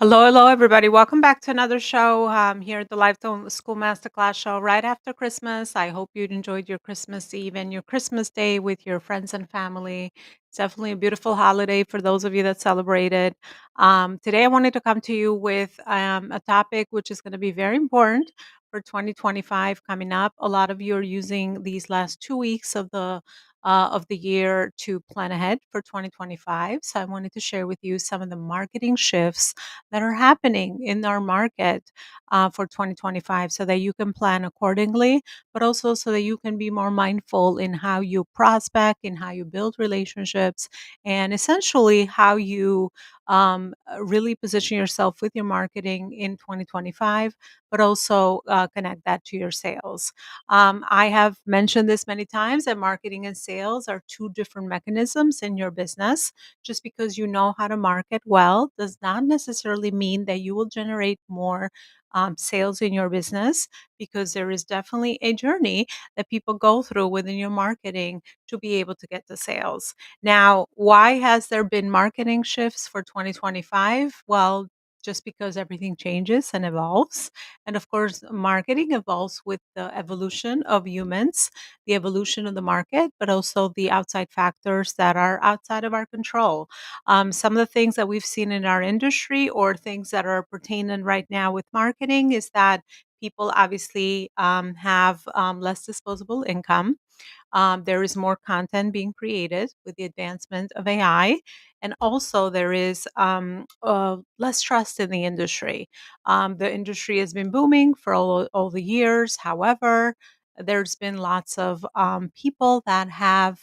Hello, everybody. Welcome back to another show here at the Lifestyle School Masterclass show right after Christmas. I hope you enjoyed your Christmas Eve and your Christmas Day with your friends and family. It's definitely a beautiful holiday for those of you that celebrate it. Today, I wanted to come to you with a topic which is going to be very important for 2025 coming up. A lot of you are using these last 2 weeks of the year to plan ahead for 2025. So I wanted to share with you some of the marketing shifts that are happening in our market for 2025 so that you can plan accordingly, but also so that you can be more mindful in how you prospect, in how you build relationships, and essentially how you really position yourself with your marketing in 2025, but also connect that to your sales. I have mentioned this many times that marketing and sales are two different mechanisms in your business. Just because you know how to market well does not necessarily mean that you will generate more sales in your business, because there is definitely a journey that people go through within your marketing to be able to get the sales. Now, why has there been marketing shifts for 2025? Well, just because everything changes and evolves. And of course, marketing evolves with the evolution of humans, the evolution of the market, but also the outside factors that are outside of our control. Some of the things that we've seen in our industry or things that are pertaining right now with marketing is that people obviously have less disposable income. There is more content being created with the advancement of AI. And also, there is less trust in the industry. The industry has been booming for all the years. However, there's been lots of people that have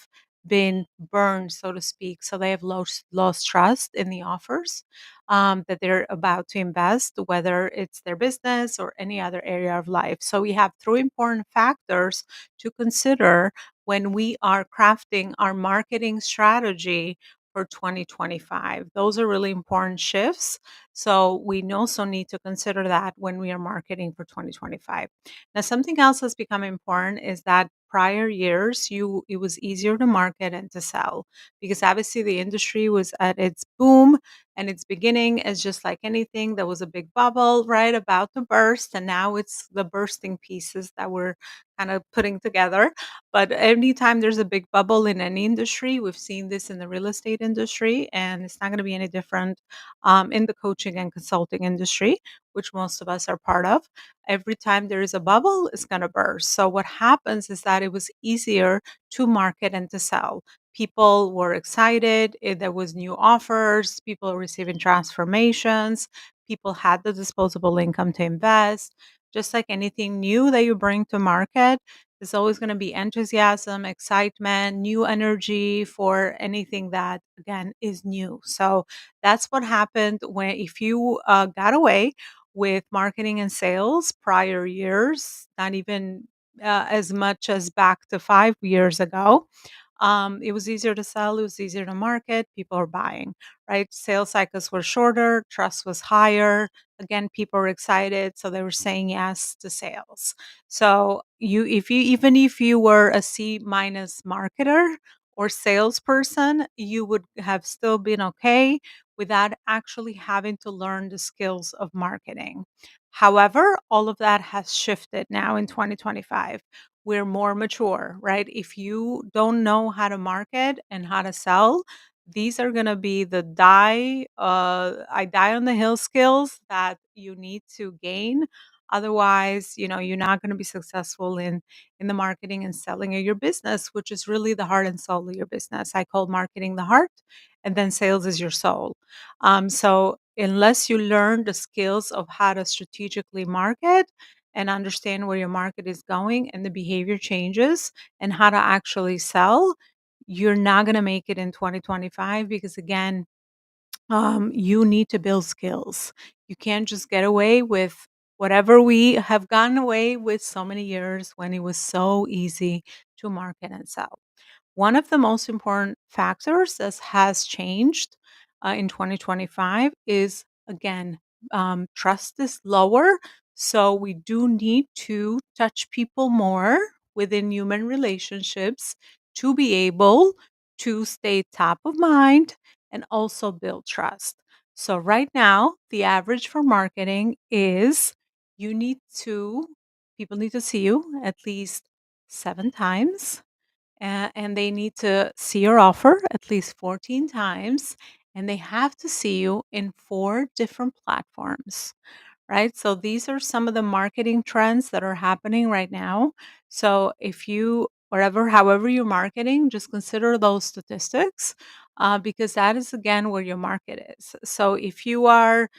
been burned, so to speak. So they have lost trust in the offers that they're about to invest, whether it's their business or any other area of life. So we have three important factors to consider when we are crafting our marketing strategy for 2025. Those are really important shifts. So we also need to consider that when we are marketing for 2025. Now, something else that's become important is that prior years it was easier to market and to sell, because obviously the industry was at its boom and its beginning. Is just like anything, there was a big bubble right about to burst, and now it's the bursting pieces that we're kind of putting together. But anytime there's a big bubble in any industry, we've seen this in the real estate industry, and it's not going to be any different in the coaching and consulting industry, which most of us are part of. Every time there is a bubble, it's going to burst. So, what happens is that it was easier to market and to sell. People were excited. There was new offers. People were receiving transformations. People had the disposable income to invest. Just like anything new that you bring to market, there's always going to be enthusiasm, excitement, new energy for anything that, again, is new. So that's what happened when, if you got away with marketing and sales prior years, not even as much as back to 5 years ago. It was easier to sell, it was easier to market, people are buying, right? Sales cycles were shorter, trust was higher. Again, people were excited, so they were saying yes to sales. So even if you were a C minus marketer or salesperson, you would have still been okay without actually having to learn the skills of marketing. However, all of that has shifted now in 2025. We're more mature, right? If you don't know how to market and how to sell, these are going to be the I die on the hill skills that you need to gain. Otherwise, you're not going to be successful in the marketing and selling of your business, which is really the heart and soul of your business. I call marketing the heart, and then sales is your soul. So unless you learn the skills of how to strategically market and understand where your market is going and the behavior changes and how to actually sell, you're not going to make it in 2025, because again, you need to build skills. You can't just get away with whatever we have gotten away with so many years when it was so easy to market and sell. One of the most important factors that has changed in 2025 is, again, trust is lower. So we do need to touch people more within human relationships to be able to stay top of mind and also build trust. So right now, the average for marketing is you need to people need to see you at least 7 times, and they need to see your offer at least 14 times, and they have to see you in 4 different platforms, right? So these are some of the marketing trends that are happening right now. So if you wherever however you're marketing, just consider those statistics, because that is again where your market is. So if you are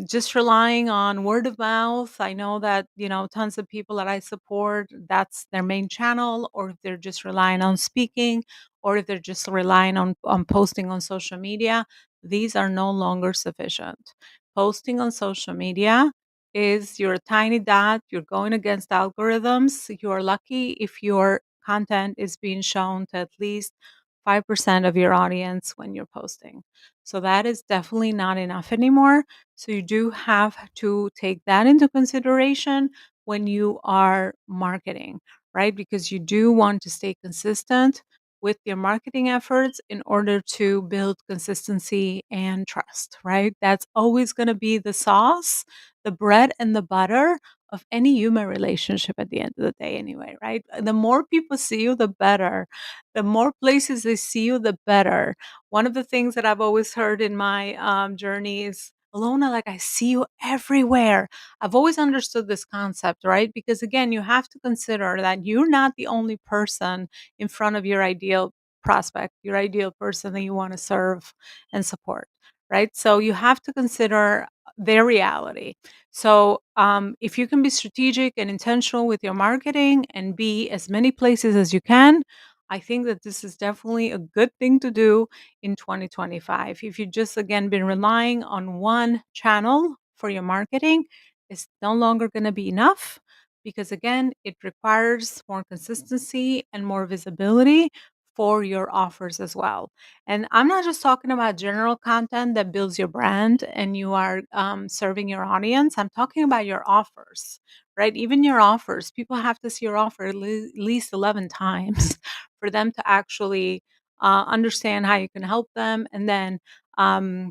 just relying on word of mouth. I know that, tons of people that I support, that's their main channel, or if they're just relying on speaking, or if they're just relying on posting on social media, these are no longer sufficient. Posting on social media is you're a tiny dot, you're going against algorithms. You're lucky if your content is being shown to at least 5% of your audience when you're posting. So that is definitely not enough anymore. So you do have to take that into consideration when you are marketing, right? Because you do want to stay consistent with your marketing efforts in order to build consistency and trust, right? That's always going to be the sauce, the bread and the butter of any human relationship at the end of the day, anyway, right? The more people see you, the better. The more places they see you, the better. One of the things that I've always heard in my journey is, Alona, like I see you everywhere. I've always understood this concept, right? Because again, you have to consider that you're not the only person in front of your ideal prospect, your ideal person that you want to serve and support, right? So you have to consider their reality. So if you can be strategic and intentional with your marketing and be as many places as you can, I think that this is definitely a good thing to do in 2025. If you just again been relying on one channel for your marketing, it's no longer going to be enough because again, it requires more consistency and more visibility for your offers as well. And I'm not just talking about general content that builds your brand and you are serving your audience. I'm talking about your offers, right? Even your offers, people have to see your offer at least 11 times for them to actually understand how you can help them and then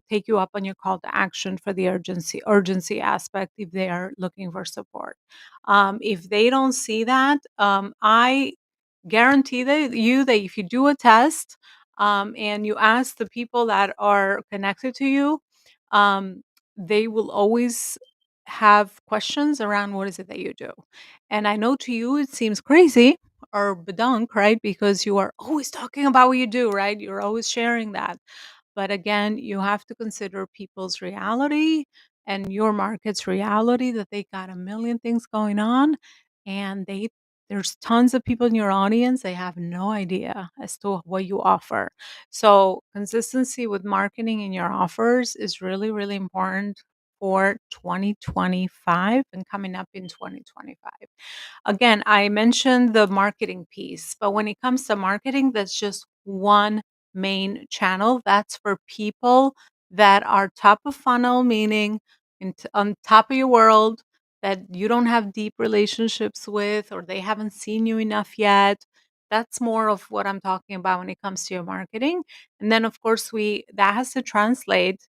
take you up on your call to action for the urgency aspect if they are looking for support. If they don't see that, I guarantee that if you do a test and you ask the people that are connected to you, um, they will always have questions around what is it that you do. And I know to you it seems crazy or bedunk, right? Because you are always talking about what you do, right? You're always sharing that. But again, you have to consider people's reality and your market's reality that they got a million things going on and there's tons of people in your audience, they have no idea as to what you offer. So, consistency with marketing in your offers is really, really important for 2025 and coming up in 2025. Again, I mentioned the marketing piece, but when it comes to marketing, that's just one main channel. That's for people that are top of funnel, meaning on top of your world that you don't have deep relationships with or they haven't seen you enough yet. That's more of what I'm talking about when it comes to your marketing. And then, of course, we that has to translate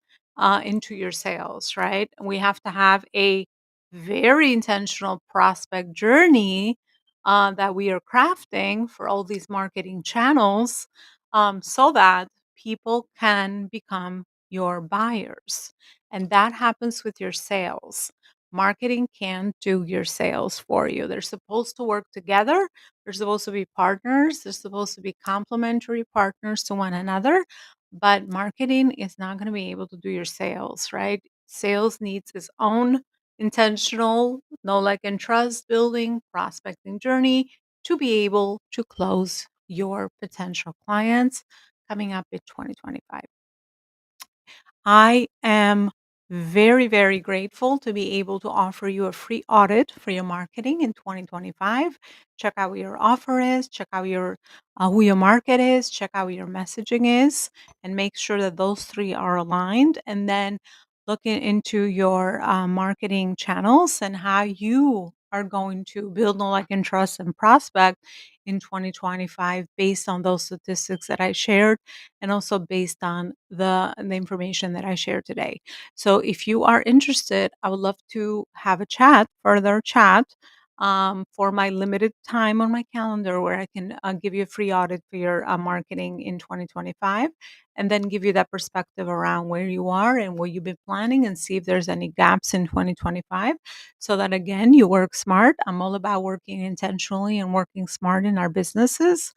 into your sales, right? We have to have a very intentional prospect journey that we are crafting for all these marketing channels so that people can become your buyers. And that happens with your sales. Marketing can't do your sales for you. They're supposed to work together. They're supposed to be partners. They're supposed to be complementary partners to one another. But marketing is not going to be able to do your sales, right? Sales needs its own intentional, know, like, and trust building prospecting journey to be able to close your potential clients coming up in 2025. I am very, very grateful to be able to offer you a free audit for your marketing in 2025. Check out what your offer is, check out who your market is, check out what your messaging is, and make sure that those three are aligned. And then looking into your marketing channels and how you are going to build, know, like, and trust and prospect in 2025 based on those statistics that I shared and also based on the information that I shared today. So if you are interested, I would love to have a chat, further chat, for my limited time on my calendar where I can give you a free audit for your marketing in 2025 and then give you that perspective around where you are and what you've been planning and see if there's any gaps in 2025 so that again you work smart. I'm all about working intentionally and working smart in our businesses,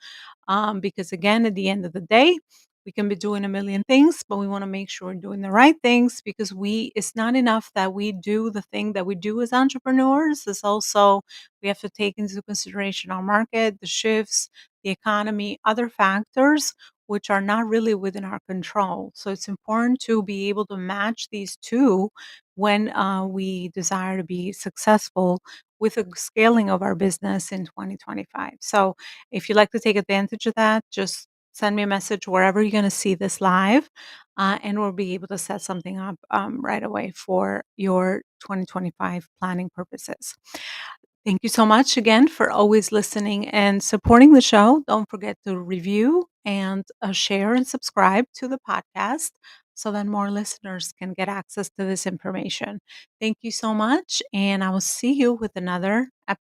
because again at the end of the day we can be doing a million things, but we want to make sure we're doing the right things because it's not enough that we do the thing that we do as entrepreneurs. It's also we have to take into consideration our market, the shifts, the economy, other factors which are not really within our control. So it's important to be able to match these two when we desire to be successful with the scaling of our business in 2025. So if you'd like to take advantage of that, just send me a message wherever you're going to see this live, and we'll be able to set something up right away for your 2025 planning purposes. Thank you so much again for always listening and supporting the show. Don't forget to review and share and subscribe to the podcast so that more listeners can get access to this information. Thank you so much, and I will see you with another episode.